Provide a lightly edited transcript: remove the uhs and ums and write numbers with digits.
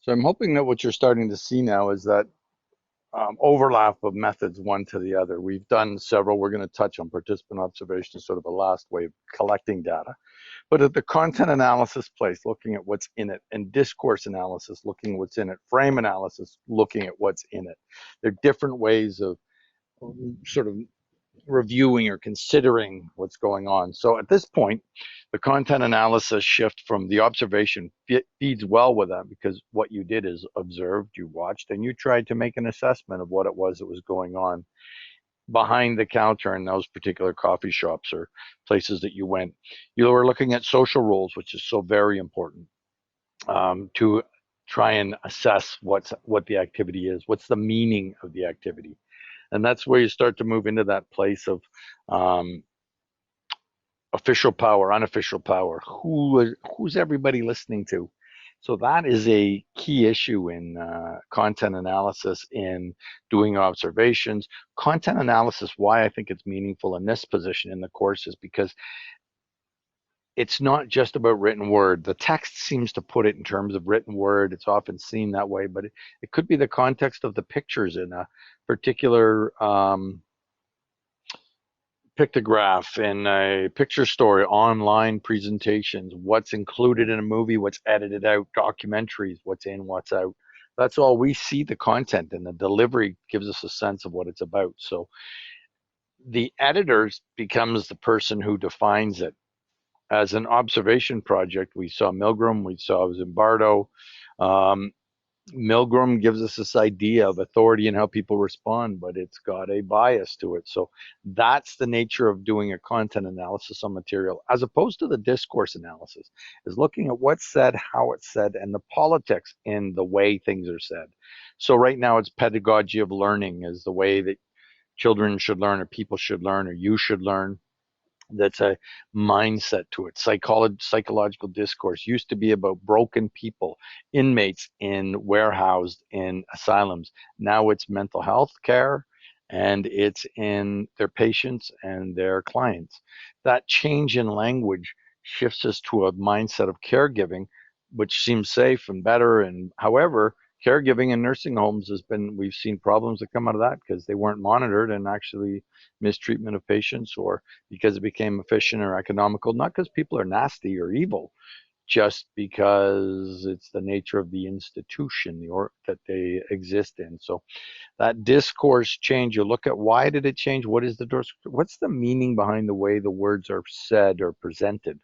So I'm hoping that what you're starting to see now is that overlap of methods one to the other. We've done several. We're going to touch on participant observation as sort of a last way of collecting data. But at the content analysis place, looking at what's in it, and discourse analysis, looking at what's in it, frame analysis, looking at what's in it. There are different ways of sort of reviewing or considering what's going on. So at this point, the content analysis shift from the observation feeds well with that, because what you did is observed, you watched, and you tried to make an assessment of what it was that was going on behind the counter in those particular coffee shops or places that you went. You were looking at social roles, which is so very important, to try and assess what the activity is, what's the meaning of the activity. And that's where you start to move into that place of um, official power, unofficial power. Who's everybody listening to? So that is a key issue in content analysis, in doing observations. Content analysis, why I think it's meaningful in this position in the course, is because it's not just about written word. The text seems to put it in terms of written word. It's often seen that way, but it could be the context of the pictures in a particular pictograph in a picture story, online presentations, what's included in a movie, what's edited out, documentaries, what's in, what's out. That's all. We see the content, and the delivery gives us a sense of what it's about. So the editor becomes the person who defines it. As an observation project, we saw Milgram, we saw Zimbardo. Um, Milgram gives us this idea of authority and how people respond, but it's got a bias to it. So that's the nature of doing a content analysis on material, as opposed to the discourse analysis, is looking at what's said, how it's said, and the politics in the way things are said. So right now it's pedagogy of learning, is the way that children should learn, or people should learn, or you should learn. That's a mindset to it. Psychological discourse used to be about broken people, inmates warehoused in asylums. Now it's mental health care, and it's in their patients and their clients. That change in language shifts us to a mindset of caregiving, which seems safe and better. And however, caregiving in nursing homes we've seen problems that come out of that because they weren't monitored, and actually mistreatment of patients, or because it became efficient or economical, not because people are nasty or evil, just because it's the nature of the institution that they exist in. So that discourse change, you look at why did it change? What's the meaning behind the way the words are said or presented?